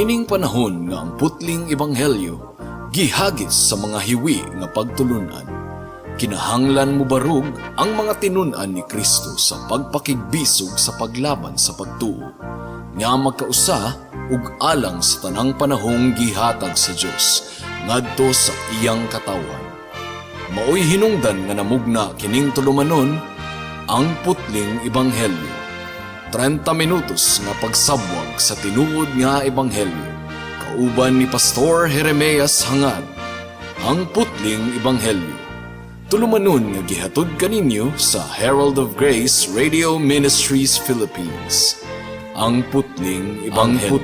Niining panahon nga ang putling ebanghelyo gihagis sa mga hiwi nga pagtulunan. Kinahanglan mo barug ang mga tinun-an ni Kristo sa pagpakigbisog sa paglaban sa pagtuo, nga magkausa ug alang sa tanang panahong gihatag sa Dios ngadto sa iyang katawan. Maoy hinungdan nga namugna kining tulumanon ang putling ebanghelyo. 30 minutos nga pagsabwag sa tinuod nga ebanghelyo. Kauban ni Pastor Jeremias Hangad, ang putling ebanghelyo. Tulumanon nga gihatod kaninyo sa Herald of Grace Radio Ministries Philippines. Ang putling ebanghelyo.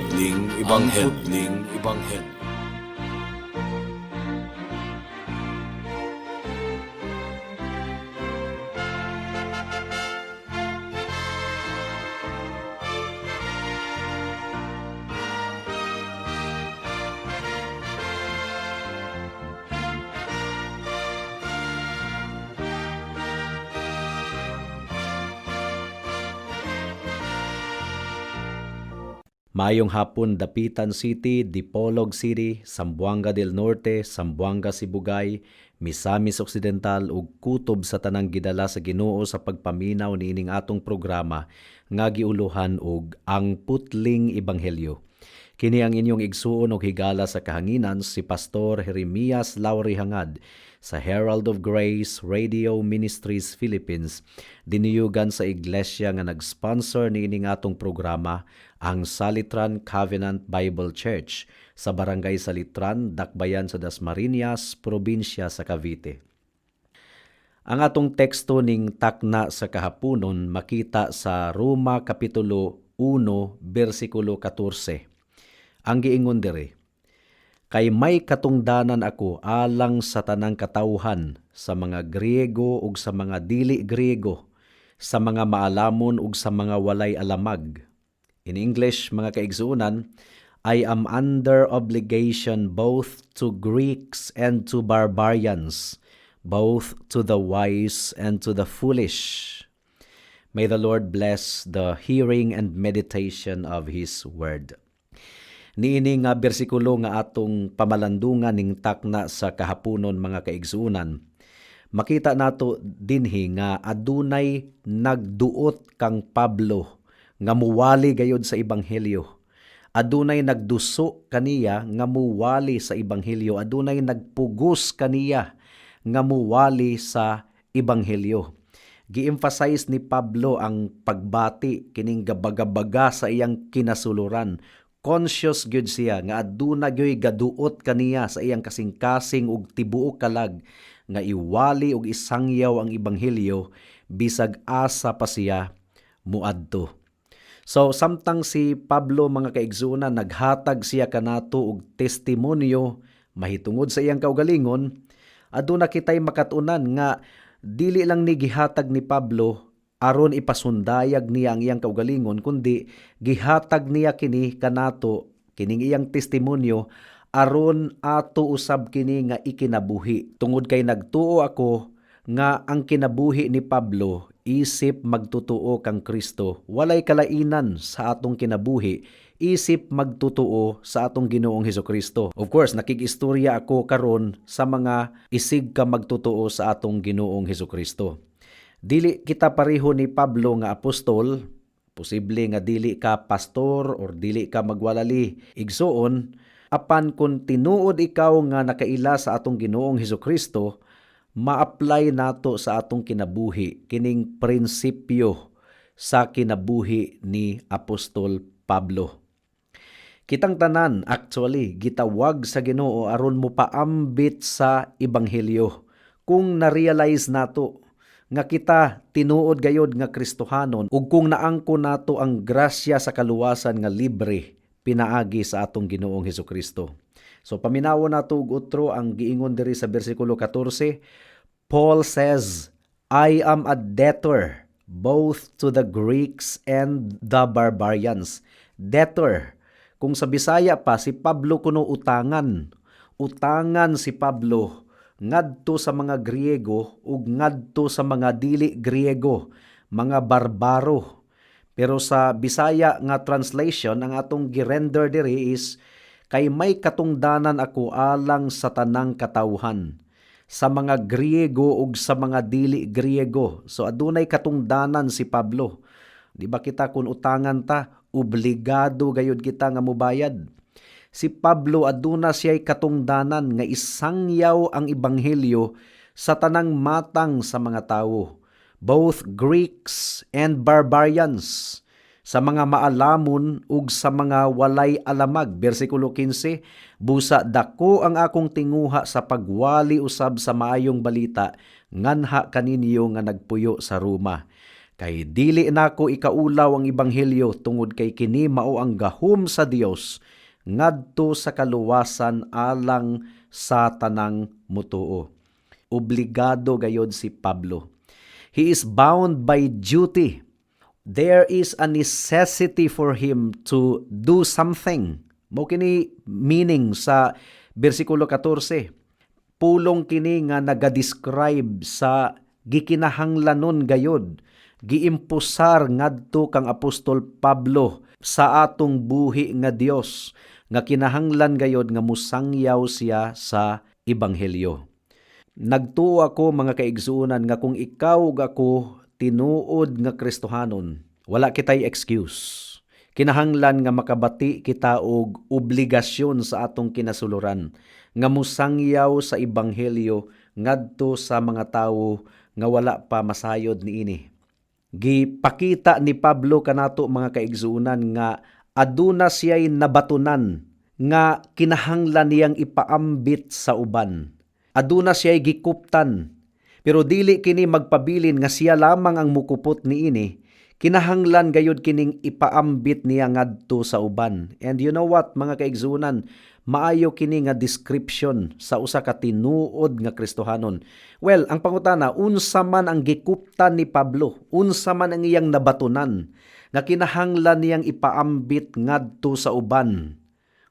Mayong hapon, Dapitan City, Dipolog City, Zamboanga del Norte, Zamboanga Sibugay, Misamis Occidental ug kutob sa tanang gidala sa Ginoo sa pagpaminaw niining atong programa nga giuluhan og ang putling ebanghelyo. Kini ang inyong igsuon og higala sa kahanginan si Pastor Jeremias Lauri Hangad sa Herald of Grace Radio Ministries Philippines, diniyugan sa iglesia nga nag-sponsor niining atong programa, ang Salitran Covenant Bible Church sa Barangay Salitran, Dakbayan sa Dasmariñas, probinsya sa Cavite. Ang atong teksto ning takna sa kahaponon makita sa Roma Kapitulo 1, versikulo 14. Ang giingon diri, kay may katungdanan ako alang sa tanang katawhan, sa mga Griego ug sa mga dili Griego, sa mga maalamon ug sa mga walay alamag. In English, mga kaigsuunan, I am under obligation both to Greeks and to barbarians, both to the wise and to the foolish. May the Lord bless the hearing and meditation of His Word. Niini nga bersikulo nga atong pamalandungan ning takna sa kahaponon, mga kaigsuunan, makita nato dinhi nga adunay nagduot kang Pablo nga muwali gayud sa ebanghelyo. Adunay nagduso kaniya nga muwali sa ebanghelyo. Adunay nagpugos kaniya nga muwali sa ebanghelyo. Gi-emphasize ni Pablo ang pagbati kining gabaga-baga sa iyang kinasuluran. Conscious gyud siya nga aduna gyoy gaduot kaniya sa iyang kasing-kasing ug tibuok kalag nga iwali ug isangyaw ang ebanghelyo bisag asa pa siya muadto. So samtang si Pablo, mga kaigsuunan, naghatag siya kanato og testimonyo mahitungod sa iyang kaugalingon, aduna kitay makatunan nga dili lang ni gihatag ni Pablo aron ipasundayag niya ang iyang kaugalingon, kundi gihatag niya kini kanato, kining iyang testimonyo, aron ato usab kini nga ikinabuhi. Tungod kay nagtuo ako nga ang kinabuhi ni Pablo isip magtutuo kang Kristo, walay kalainan sa atong kinabuhi isip magtutuo sa atong Ginoong Hesukristo. Of course, nakikistorya ako karon sa mga isig ka magtutuo sa atong Ginoong Hesukristo. Dili kita pareho ni Pablo nga apostol, posible nga dili ka pastor or dili ka magwalali igsoon, apan kung tinuod ikaw nga nakaila sa atong Ginoong Hesukristo, ma-apply nato sa atong kinabuhi kining prinsipyo sa kinabuhi ni Apostol Pablo. Kitang tanan actually gitawag sa Ginoo aron mo paambit sa ebanghelyo. Kung na-realize nato nga kita tinuod gayod nga Kristohanon ug kung naangko nato ang grasya sa kaluwasan nga libre pinaagi sa atong Ginoong Hesukristo. So paminawo nato og utro ang giingon diri sa bersikulo 14. Paul says, I am a debtor both to the Greeks and the barbarians. Debtor. Kung sa Bisaya pa, si Pablo kuno utangan. Utangan si Pablo ngadto sa mga Griego ug ngadto sa mga dili Griego, mga barbaro. Pero sa Bisaya nga translation, ang atong girender diri is, kay may katungdanan ako alang sa tanang katawhan, sa mga Griego ug sa mga dili Griego. So adunay katungdanan si Pablo. Di ba kita kung utangan ta, obligado gayud kita nga mobayad. Si Pablo aduna siya'y katungdanan nga isangyaw ang ebanghelyo sa tanang matang sa mga tawo, both Greeks and barbarians, sa mga maalamon ug sa mga walay alamag. Bersikulo 15, busa dako ang akong tinguha sa pagwali usab sa maayong balita nganha kaninyo nga nagpuyo sa Roma. Kay dili nako ikaulaw ang ebanghelyo tungod kay kini mao ang gahom sa Dios ngadto sa kaluwasan alang sa tanang mutuo. Obligado gayod si Pablo. He is bound by duty. There is a necessity for him to do something. Mo kini meaning sa bersikulo 14. Pulong kini nga nagadescribe sa gikinahanglanon gayod, giimpusar ngadto kang Apostol Pablo sa atong buhi nga Dios, nga kinahanglan gayod nga musangyaw siya sa ebanghelyo. Nagtuo ako mga kaigsuonan nga kung ikaw ug ako tinuod nga Kristohanon, wala kitay excuse. Kinahanglan nga makabati kita og obligasyon sa atong kinasuluran nga musangyaw sa ebanghelyo ngadto sa mga tawo nga wala pa masayod niini. Gipakita ni Pablo kanato mga kaigsuonan nga aduna siya'y nabatunan nga kinahanglan niyang ipaambit sa uban. Aduna siya'y gikuptan, pero dili kini magpabilin nga siya lamang ang mukupot niini. Kinahanglan gayud kining ipaambit niya ngadto sa uban. And you know what, mga kaigsuonan, maayo kini nga description sa usa ka tinuod nga Kristohanon. Well, ang pangutana, unsa man ang gikuptan ni Pablo, unsa man ang iyang nabatunan nga kinahanglan niyang ipaambit ngadto sa uban.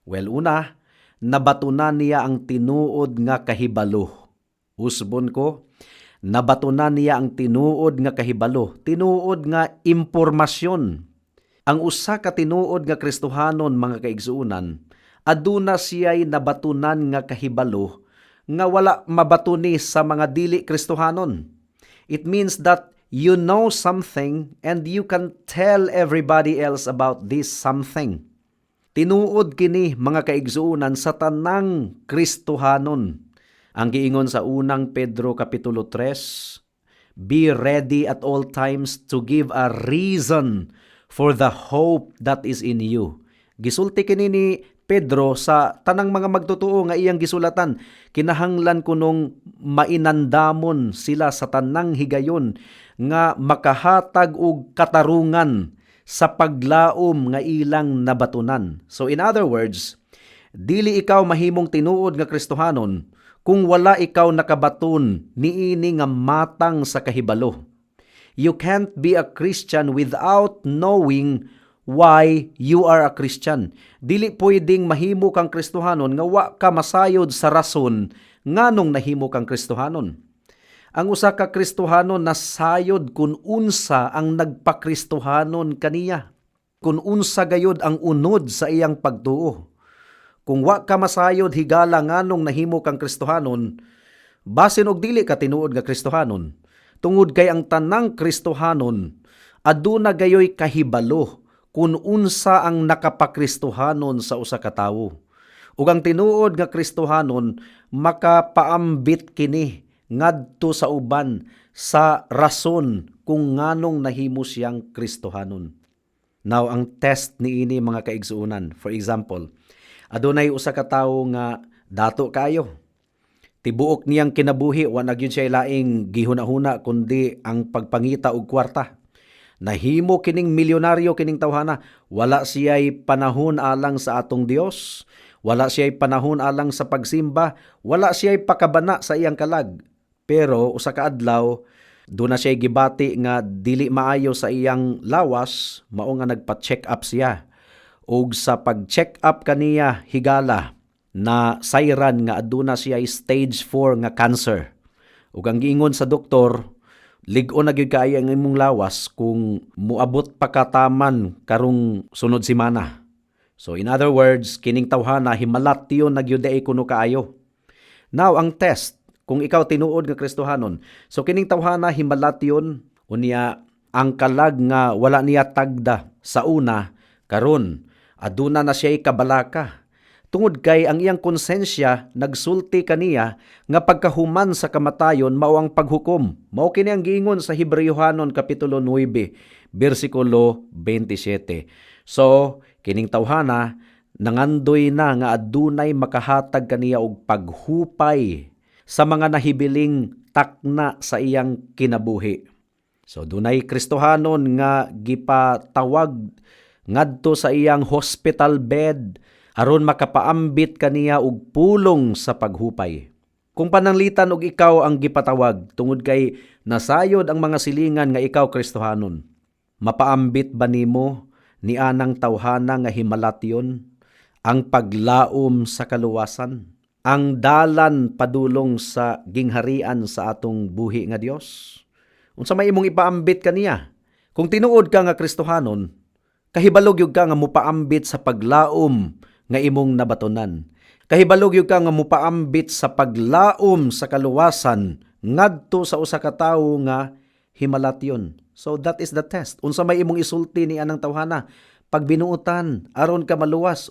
Well, una, nabatunan niya ang tinuod nga kahibalo. Usbon ko, nabatunan niya ang tinuod nga kahibalo, tinuod nga impormasyon. Ang usa ka tinuod nga Kristohanon, mga kaigsuonan, aduna siya'y nabatunan nga kahibalo nga wala mabatuni sa mga dili Kristohanon. It means that you know something and you can tell everybody else about this something. Tinuod kini, mga kaigsuonan, sa tanang Kristohanon. Ang giingon sa unang Pedro Kapitulo 3, be ready at all times to give a reason for the hope that is in you. Gisulti kini ni Pedro sa tanang mga magtotoo nga iyang gisulatan. Kinahanglan kunong mainandamon sila sa tanang higayon nga makahatag og katarungan sa paglaom nga ilang nabatunan. So in other words, dili ikaw mahimong tinuod nga Kristohanon kung wala ikaw nakabaton niini nga matang sa kahibalo. You can't be a Christian without knowing why you are a Christian. Dili pwedeng mahimo kang Kristohanon nga wa ka masayod sa rason nganong nahimo kang Kristohanon. Ang usa ka Kristohanon nasayod kung unsa ang nagpakristohanon kaniya, kung unsa gayud ang unod sa iyang pagtuo. Kung wa ka masayod higala nganong nahimo kang Kristohanon, basin og dili ka tinuod nga Kristohanon, tungod kay ang tanang Kristohanon aduna gayoy kahibalo kung unsa ang nakapakristohanon sa usa ka tawo. Ug ang tinuod nga Kristohanon makapaambit kini ngadto sa uban sa rason kung nganong nahimo siyang Kristohanon. Now, ang test niini, mga kaigsuonan, for example, adunay usa ka tawo nga dato kayo. Tibuok niyang kinabuhi, wa na gyud siya laing gihuna-huna kundi ang pagpangita og kwarta. Nahimo kining milyonaryo kining tawhana, wala siya'y panahon alang sa atong Dios, wala siya'y panahon alang sa pagsimba, wala siya'y pakabana sa iyang kalag. Pero usa ka adlaw, doon na siya gibati nga dili maayo sa iyang lawas, mao nga nagpa-check up siya. Ug sa pag-check up kaniya higala, na sayran nga aduna siya stage 4 nga cancer. Ug ang giingon sa doktor, Lig-on na gyud kaayo ang imong lawas kung muabot pa kataman karong sunod semana. So in other words, kining tawhana himalatyon na gyud ay kuno kaayo. Now ang test, kung ikaw tinuod nga Kristohanon, so kining tawhana himalatyon unya ang kalag nga wala niya tagda sa una karon aduna na siya'y kabalaka. Tungod kay ang iyang konsensya nagsulti kaniya nga pagkahuman sa kamatayon mao ang paghukom. Mao kini ang giingon sa Hebrewhanon kapitulo 9 bersikulo 27. So kining tawhana nangandoy na nga adunay makahatag kaniya og paghupay sa mga nahibiling takna sa iyang kinabuhi. So dunay Kristohanon nga gipatawag ngadto sa iyang hospital bed aron makapaambit kaniya og pulong sa paghupay. Kung pananglitan og ikaw ang gipatawag tungod kay nasayod ang mga silingan nga ikaw Kristohanon, mapaambit ba nimo ni anang tawhana nga himalatyon ang paglaom sa kaluwasan, ang dalan padulong sa gingharian sa atong buhi nga Dios? Unsa may imong ipaambit kaniya? Kung tinuod ka nga Kristohanon, kahibalog yug ka nga mupaambit sa paglaom nga imong nabatunan. Kahibalog yug ka nga mupaambit sa paglaom sa kaluwasan ngadto sa usa ka tawo nga himalatyon. So that is the test. Unsa may imong isulti ni anang tawhana? Pag binuutan aron ka maluwas,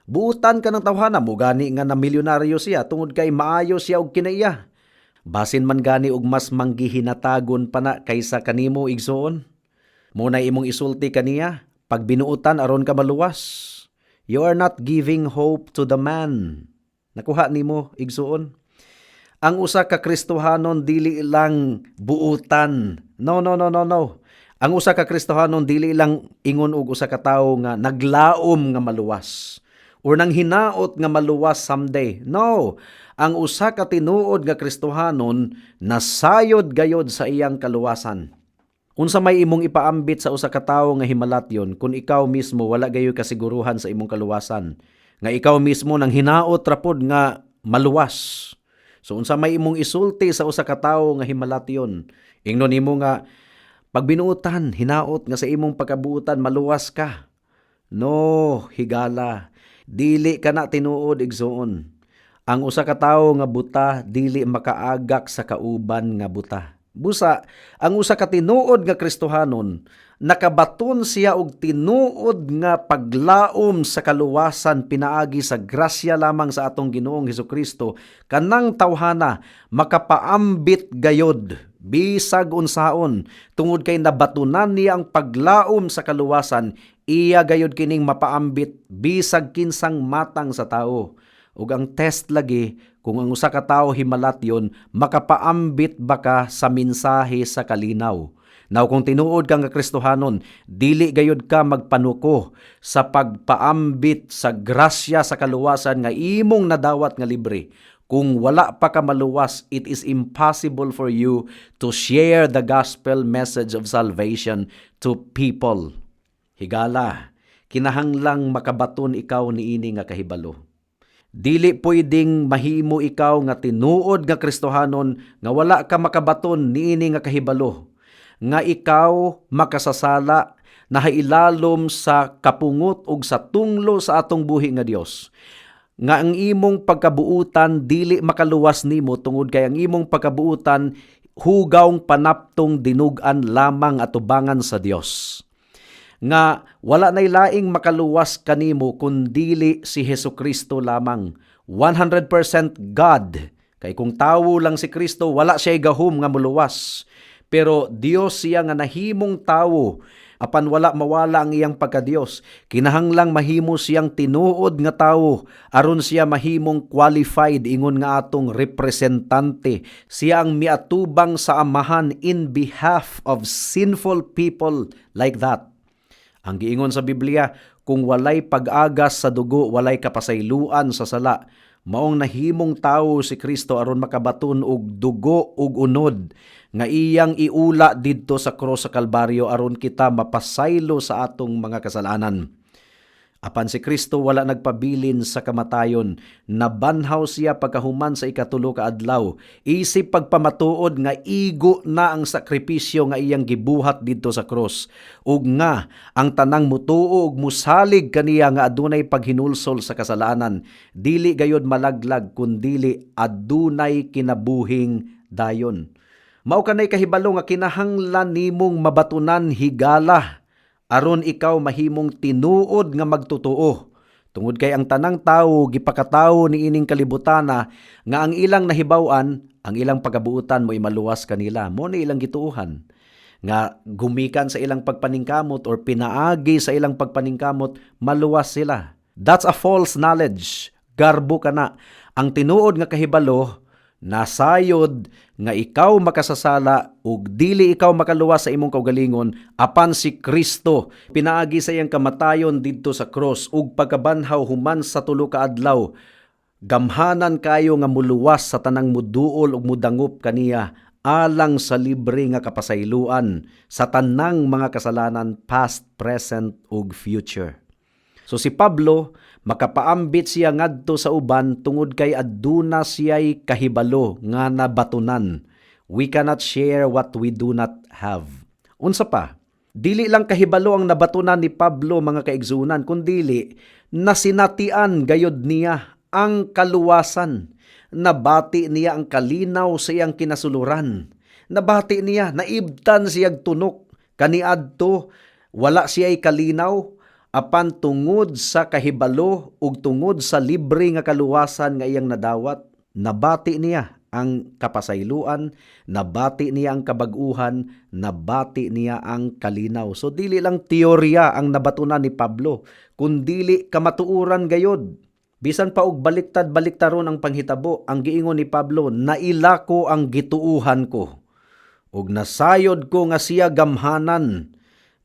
buutan ka ng tawhana mo gani nga na milyonaryo siya tungod kay maayo siya og kinaiya. Basin man gani og mas manggihinatagon pa na kaysa kanimo igsoon. Muna imong isulti kaniya, pag binuutan aron ka maluwas. You are not giving hope to the man. Nakuha nimo igsoon. Ang usa ka Kristohanon dili lang buutan. No. Ang usa ka Kristohanon dili lang ingon og usa ka tawo nga naglaom nga maluwas or nang hinaot nga maluwas someday. No. Ang usa ka tinuod nga Kristohanon nasayod gayod sa iyang kaluwasan. Unsa may imong ipaambit sa usa ka tawo nga himalatyon kung ikaw mismo wala gayoy kasiguruhan sa imong kaluwasan, nga ikaw mismo nang hinaot rapod nga maluwas. So unsa may imong isulti sa usa ka tawo nga himalatyon, ingnon nimo nga pag binuutan hinaot nga sa imong pagkabuutan maluwas ka. No, higala. Dili ka na tinuod igsoon. Ang usa ka tawo nga buta dili makaagak sa kauban nga buta. Busa, ang usa ka tinuod nga Kristohanon, nakabaton siya og tinuod nga paglaom sa kaluwasan pinaagi sa grasya lamang sa atong Ginoong Hesukristo, kanang tawhana makapaambit gayod bisag unsaon tungod kay nabatunan niya ang paglaom sa kaluwasan, iya gayod kining mapaambit bisag kinsang matang sa tao. Ug ang test lagi kung ang usa ka tawo himalatyon, makapaambit ba ka sa mensahe sa kalinaw. Now kung tinuod ka nga Kristohanon, dili gayud ka magpanuko sa pagpaambit sa grasya sa kaluwasan nga imong nadawat nga libre. Kung wala pa ka maluwas, it is impossible for you to share the gospel message of salvation to people. Higala, kinahanglang makabaton ikaw niini nga kahibalo. Dili pwedeng mahimo ikaw nga tinuod nga Kristohanon nga wala ka makabaton niini nga kahibalo, nga ikaw makasasala nahailalom sa kapungot ug sa tunglo sa atong buhi nga Dios. Nga ang imong pagkabuutan dili makaluwas nimo tungod kay ang imong pagkabuutan hugawng panaptong dinug-an lamang atubangan sa Dios. Nga wala nay laing makaluwas kanimo kundili si Hesukristo lamang. 100% God. Kay kung tawo lang si Kristo, wala siya gahom nga muluwas. Pero Dios siya nga nahimong tawo. Apan wala mawala ang iyang pagka-Dios. Kinahanglang mahimo siyang tinuod nga tawo aron siya mahimong qualified ingon nga atong representante. Siya ang miatubang sa Amahan in behalf of sinful people like that. Ang giingon sa Biblia, kung walay pag-agas sa dugo, walay kapasayloan sa sala. Maong nahimong tawo si Kristo aron makabaton og dugo ug unod nga iyang iula didto sa krus sa Kalbaryo aron kita mapasaylo sa atong mga kasalanan. Apan si Kristo wala nagpabilin sa kamatayon, nabanhaw siya pagkahuman sa ikatulo ka adlaw, isip pagpamatuod nga igo na ang sakripisyo nga iyang gibuhat didto sa cross, ug nga ang tanang mutuo ug musalig kaniya nga adunay paghinulsol sa kasalanan, dili gayud malaglag kundili adunay kinabuhing dayon. Mao kanay kahibalo nga kinahanglan nimong mabatunan higala aron ikaw mahimong tinuod nga magtotoo. Tungod kay ang tanang tawo gipakatawo ni ining kalibutana nga ang ilang nahibaw-an, ang ilang pagabuutan mo'y maluwas kanila. Mo ni ilang gituuhan nga gumikan sa ilang pagpaningkamot or pinaagi sa ilang pagpaningkamot, maluwas sila. That's a false knowledge. Garbo ka na. Ang tinuod nga kahibalo, nasayod nga ikaw makasasala ug dili ikaw makaluwas sa imong kaugalingon apan si Kristo pinaagi sa iyang kamatayon didto sa cross ug pagkabanhaw human sa tulo ka adlaw, gamhanan kayo nga muluwas sa tanang muduol ug mudangop kaniya alang sa libre nga kapasayloan sa tanang mga kasalanan past, present ug future. So si Pablo, makapaambit siya ngadto sa uban tungod kay aduna siya'y kahibalo nga nabatunan. We cannot share what we do not have. Unsa pa? Dili lang kahibalo ang nabatunan ni Pablo mga kaigsunan, kundili nasinatian gayod niya ang kaluwasan. Nabati niya ang kalinaw sa iyang kinasuluran. Nabati niya, naibtan siyag tunok. Kaniadto, wala siya'y kalinaw, apan tungod sa kahibalo ug tungod sa libre nga kaluwasan nga iyang nadawat, nabati niya ang kapasayloan, nabati niya ang kabag-uhan, nabati niya ang kalinaw. So dili lang teorya ang nabatunan ni Pablo, kundili kamatuuran gayod. Bisan pa og baliktad-baliktaron ang panghitabo, ang giingon ni Pablo, nailako ang gituuhan ko. Ug nasayod ko nga siya gamhanan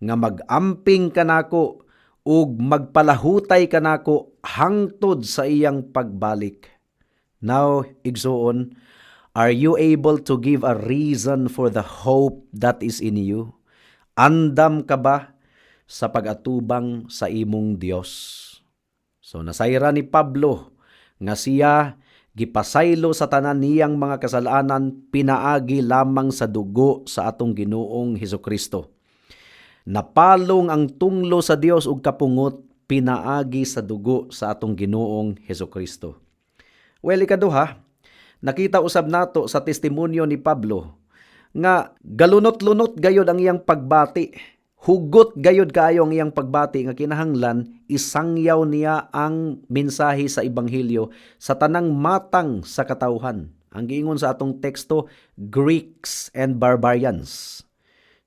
nga mag-amping kanako ug magpalahutay kanako hangtod sa iyang pagbalik. Now, igsoon, are you able to give a reason for the hope that is in you? Andam ka ba sa pag-atubang sa imong Dios? So nasayra ni Pablo nga siya gipasaylo sa tanan niyang mga kasalanan pinaagi lamang sa dugo sa atong Ginoong Hesukristo. Napalong ang tunglo sa Dios ug kapungot pinaagi sa dugo sa atong Ginoong Hesukristo. Well, ikaduha, nakita usab nato sa testimonyo ni Pablo nga galunot-lunot gayod ang iyang pagbati. Hugot gayod kaayo ang iyang pagbati nga kinahanglan isangyaw niya ang mensahe sa ebanghelyo sa tanang matang sa katawhan. Ang giingon sa atong teksto, Greeks and barbarians.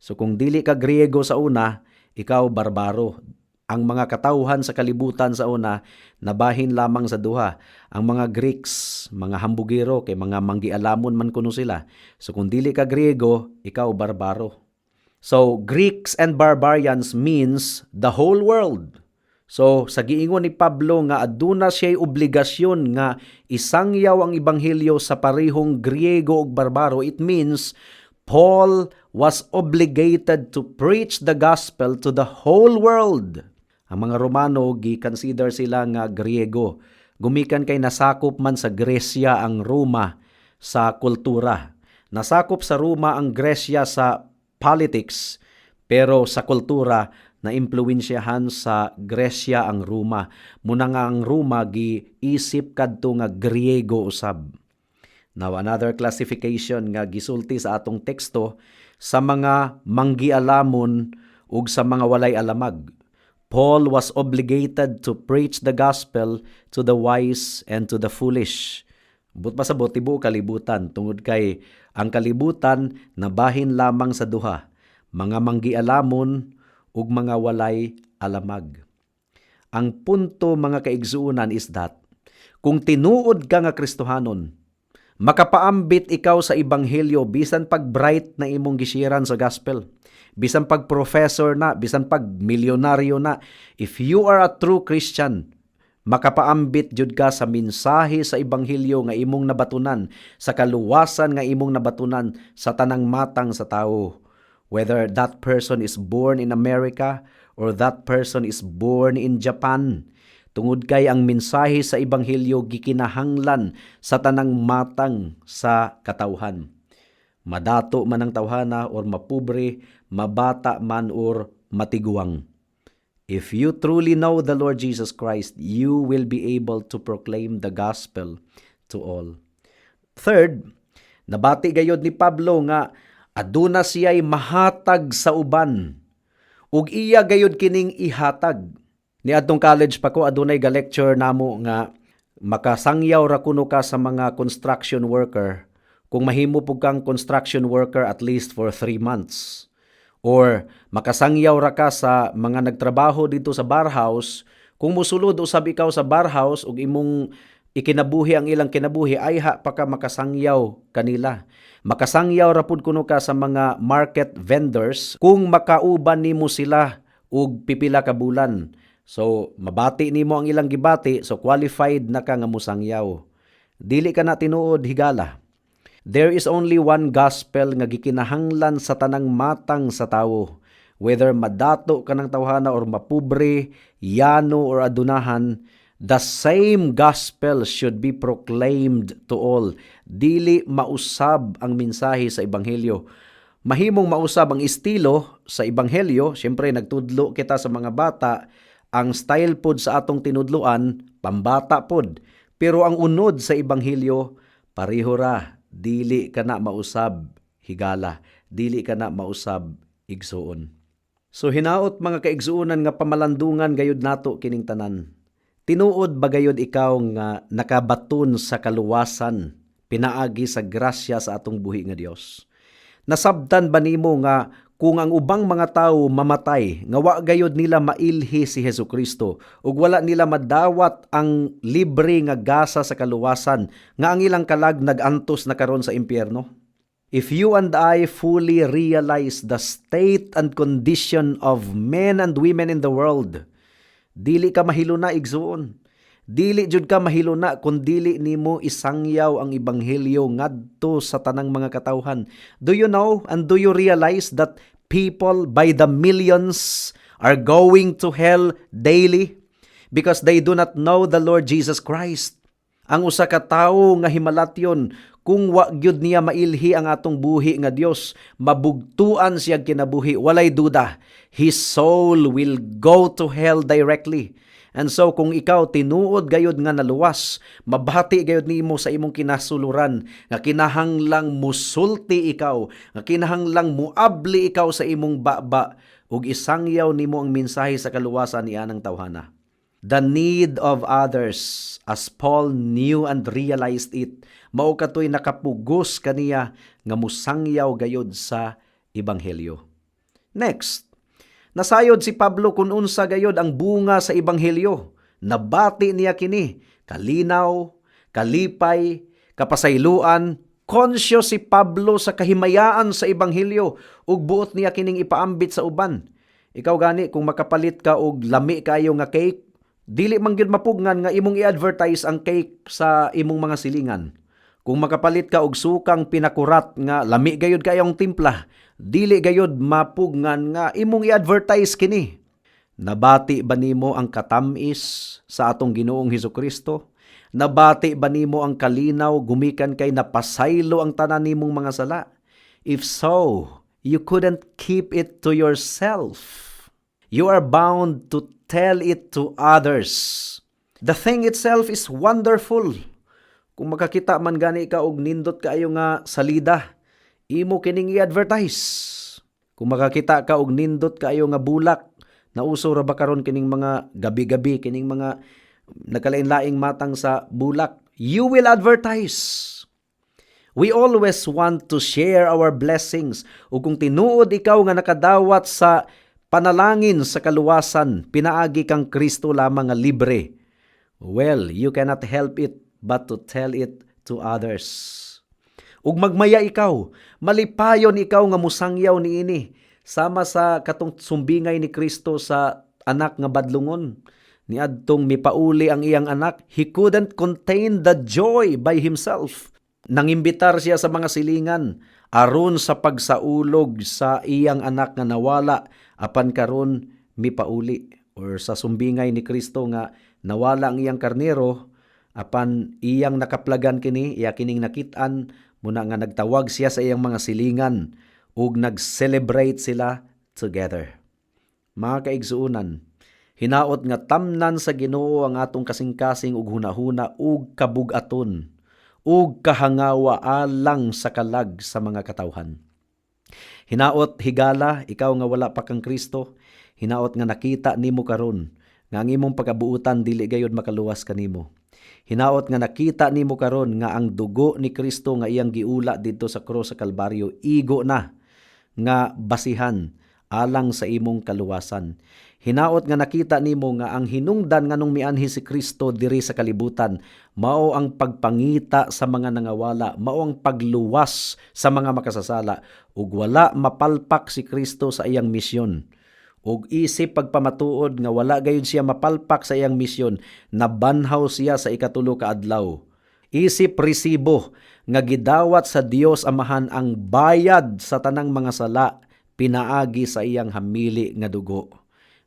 So kung dili ka Griego sa una, ikaw barbaro. Ang mga katawhan sa kalibutan sa una, nabahin lamang sa duha. Ang mga Greeks, mga hambugero, kay mga manggialamon man kuno sila. So kung dili ka Griego, ikaw barbaro. So Greeks and barbarians means the whole world. So sa giingon ni Pablo nga aduna siya'y obligasyon nga isangyaw ang ebanghelyo sa parehong Griego ug barbaro, it means Paul was obligated to preach the gospel to the whole world. Ang mga Romano, gi-consider sila nga Griego. Gumikan kay nasakop man sa Gresya ang Roma sa kultura. Nasakop sa Roma ang Gresya sa politics, pero sa kultura, na-impluwensyahan sa Gresya ang Roma. Muna nga ang Roma, gi-isip kadto nga Griego usab. Now, another classification nga gisulti sa atong teksto sa mga manggialamon ug sa mga walay alamag. Paul was obligated to preach the gospel to the wise and to the foolish. But pasabot tibuok kalibutan tungod kay ang kalibutan nabahin lamang sa duha, mga manggialamon ug mga walay alamag. Ang punto mga kaigsuunan is that kung tinuod ka nga Kristohanon, makapaambit ikaw sa ebanghelyo bisan pag bright na imong gisiran sa gospel. Bisan pag professor na, bisan pag milyonaryo na. If you are a true Christian, makapaambit jud ka sa mensahe sa ebanghelyo nga imong nabatunan, sa kaluwasan nga imong nabatunan sa tanang matang sa tawo. Whether that person is born in America or that person is born in Japan. Tungod kay ang mensahe sa Ebanghelyo gikinahanglan sa tanang matang sa katawhan. Madato man ang tawhana or mapubre, mabata man or matiguang. If you truly know the Lord Jesus Christ, you will be able to proclaim the gospel to all. Third, nabati gayod ni Pablo nga aduna siya'y mahatag sa uban ug iya gayod kining ihatag. Ni adtong college pa ko adunay ga lecture namo nga makasangyaw ra kuno ka sa mga construction worker kung mahimo pug kang construction worker at least for 3 months. Or makasangyaw ra ka sa mga nagtrabaho dito sa bar house kung musulod usab ikaw sa bar house ug imong ikinabuhi ang ilang kinabuhi ay pa ka makasangyaw kanila. Makasangyaw ra pud kuno ka sa mga market vendors kung makauban nimo sila og pipila ka bulan. So mabati nimo ang ilang gibati, so qualified na ka nga musangyaw. Dili ka na tinuod higala. There is only one gospel nga gikinahanglan sa tanang matang sa tawo. Whether madato ka ng tawhana or mapubre, yano or adunahan, the same gospel should be proclaimed to all. Dili mausab ang mensahe sa Ebanghelyo. Mahimong mausab ang estilo sa Ebanghelyo. Siyempre, nagtudlo kita sa mga bata. Ang style pod sa atong tinudluan, pambata pod. Pero ang unod sa Ebanghelyo, pareho ra. Dili ka na mausab higala. Dili ka na mausab igsuon. So hinaot mga kaigsuonan nga pamalandungan gayud nato kining tanan. Tinuod ba gayud ikaw nga nakabaton sa kaluwasan, pinaagi sa grasya sa atong buhi nga Dios? Nasabtan ba nimo nga kung ang ubang mga tawo mamatay, nga wa gayud nila mailhi si Hesukristo ug wala nila madawat ang libre nga gasa sa kaluwasan, nga ang ilang kalag nagantos na karon sa impyerno? If you and I fully realize the state and condition of men and women in the world, dili ka mahiluna igsuon. Dili jud ka mahiluna kung dili nimo isangyaw ang Ebanghelyo ngadto sa tanang mga katawhan. Do you know and do you realize that people by the millions are going to hell daily because they do not know the Lord Jesus Christ? Ang usa ka tawo nga himalatyon, kung wa gyud niya mailhi ang atong buhi nga Dios, mabugtuan siya kinabuhi, walay duda, his soul will go to hell directly. And so kung ikaw tinuod gayud nga naluwas, mabati gayud nimo sa imong kinasuluran nga kinahanglang musulti ikaw, nga kinahanglang muabli ikaw sa imong baba ug isangyaw nimo ang mensahe sa kaluwasan niya ng tawhana. The need of others, as Paul knew and realized it, mao katoy nakapugos kaniya nga musangyaw gayud sa Ebanghelyo. Next, nasayod si Pablo kung unsa gayod ang bunga sa Ebanghelyo. Nabati niya kini, kalinaw, kalipay, kapasayloan. Conscious si Pablo sa kahimayaan sa Ebanghelyo ug buot niya kining ipaambit sa uban. Ikaw gani kung makapalit ka og lami kayo nga cake, dili man gyud mapugnan nga imong i-advertise ang cake sa imong mga silingan. Kung makapalit ka og sukang pinakurat nga lami gayud kayong timpla, dili gayud mapugnan nga imong i-advertise kini. Nabati ba nimo ang katamis sa atong Ginoong Hesukristo? Nabati ba nimo ang kalinaw gumikan kay napasaylo ang tanan nimong mga sala? If so, you couldn't keep it to yourself. You are bound to tell it to others. The thing itself is wonderful. Kung makakita man gani ka og nindot kaayo nga salida, imo kining i-advertise. Kung makakita ka og nindot kaayo nga bulak, nauso ra ba karon kining mga gabi-gabi, kining mga nagkalain-laing matang sa bulak, you will advertise. We always want to share our blessings. O kung tinuod ikaw nga nakadawat sa panalangin sa kaluwasan, pinaagi kang Kristo lamang nga libre, well, you cannot help it but to tell it to others. Ug magmaya ikaw, malipayon ikaw nga musangyaw niini, sama sa katong sumbingay ni Kristo sa anak nga badlungon. Niadtong mipauli ang iyang anak, he couldn't contain the joy by himself. Nangimbitar siya sa mga silingan aron sa pagsaulog sa iyang anak nga nawala apan karon mipauli, or sa sumbingay ni Kristo nga nawala ang iyang karnero apan iyang nakaplagan kini, iya kining nakit-an muna nga nagtawag siya sa iyang mga silingan ug nag-celebrate sila together. Mga kaigsuunan, hinaot nga tamnan sa Ginoo ang atong kasing-kasing ug hunahuna ug kabug-aton ug kahangawa alang sa kalag sa mga katawhan. Hinaot higala, ikaw nga wala pa kang Kristo, hinaot nga nakita nimo karon nga ang imong pagabuutan dili gayud makaluwas kanimo. Hinaot nga nakita nimo karon nga ang dugo ni Kristo nga iyang giula didto sa krus sa Kalbaryo igo na nga basihan alang sa imong kaluwasan. Hinaot nga nakita nimo nga ang hinungdan nganong mianhi si Kristo diri sa kalibutan mao ang pagpangita sa mga nangawala, mao ang pagluwas sa mga makasasala, ug wala mapalpak si Kristo sa iyang misyon. Ug isip pagpamatuod nga wala gayud siya mapalpak sa iyang misyon, nabanhaw siya sa ikatulo ka adlaw. Isip resibo nga gidawat sa Dios Amahan ang bayad sa tanang mga sala, pinaagi sa iyang hamili nga dugo.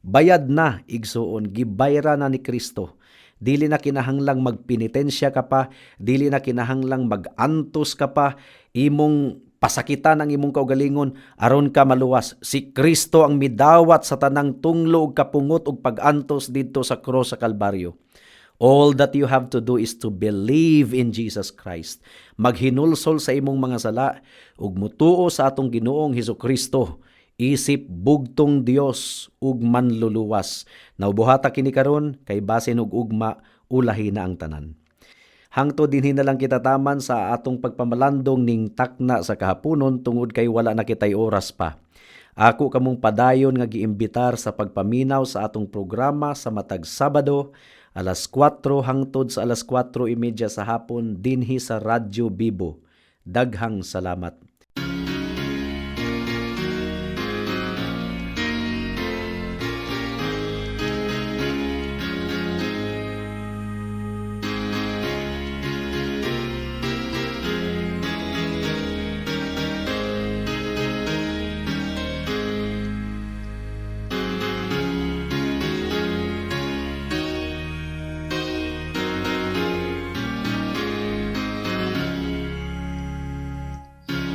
Bayad na, igsuon, gibayra na ni Kristo. Dili na kinahanglang magpenitensya ka pa, dili na kinahanglang magantos ka pa, imong pasakitan ang imong kaugalingon aron ka maluwas. Si Kristo ang midawat sa tanang tunglo ug kapungot ug pag-antos didto sa krus sa Kalbaryo. All that you have to do is to believe in Jesus Christ. Maghinulsol sa imong mga sala ug mutuo sa atong Ginoong Hesukristo. Isip bugtong Dios ug manluluwas. Naubuhata kini karon kay basin og ugma ulahi na ang tanan. Hangtod dinhi na lang kita taman sa atong pagpamalandong ning takna sa kahaponon tungod kay wala na kitay oras pa. Ako kamong padayon nga giimbitar sa pagpaminaw sa atong programa sa matag Sabado, alas 4 hangtod sa alas 4:30 sa hapon dinhi sa Radyo Bibo. Daghang salamat.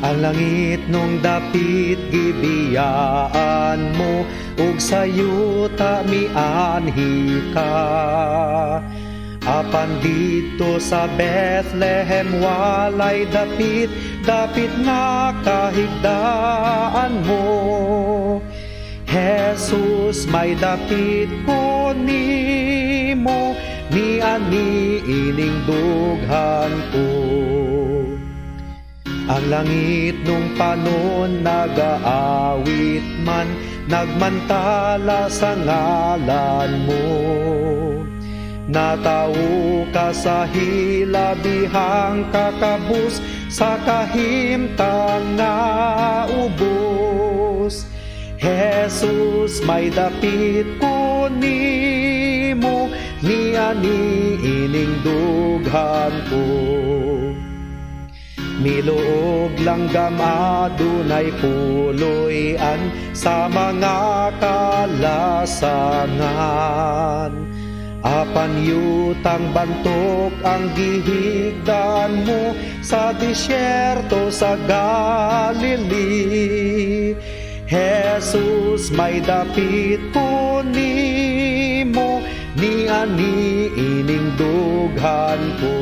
Ang langit nung dapit gibiyaan mo, ug sayo ta mianhi ka. Apan dito sa Bethlehem walay dapit, dapit nga kahigdaan mo. Jesus, may dapit ko nimo, ni ani ining dughan ko. Ang langit nung panon nagaawit man, nagmantala sa ngalan mo. Natao ka sa hilabihang kakabus, sa kahimtang nga ubos. Jesus, may dapit ko nimo, ni ani ining dughan ko. Miluog lang adunay puloy-an sa mga kalasangan. Apan yutang bantok ang gihigdan mo sa disyerto sa Galilee. Jesus, may dapit ko nimo, ni ani ining dughan ko.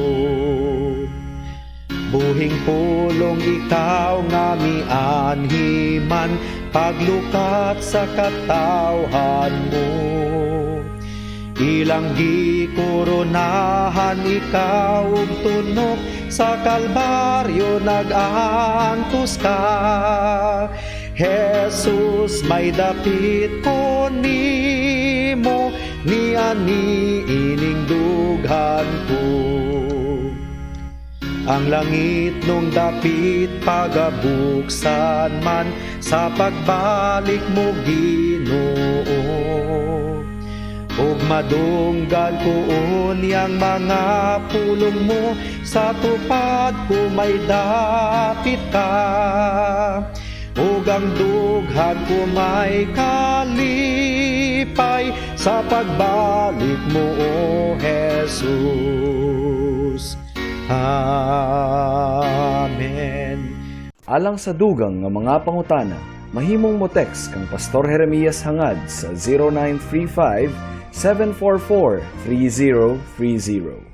Buhing pulong ikaw nga mianhi man, paglukat sa katawhan mo. Ilang gikoronahan ikaw ug tunok, sa Kalbaryo nag-antos ka. Jesus, may dapit ko nimo, ni ani ining dughan ko. Ang langit nung dapit pagabuksan man, sa pagbalik mo Ginoo. ug madunggan ko unyang mga pulong mo, sa tupad ko may dapit ka. Ug ang dughan ko may kalipay sa pagbalik mo, O Jesus. Amen. Alang sa dugang nga mga pangutana, mahimong mo text kang Pastor Jeremias hangad sa 0935 744 3030.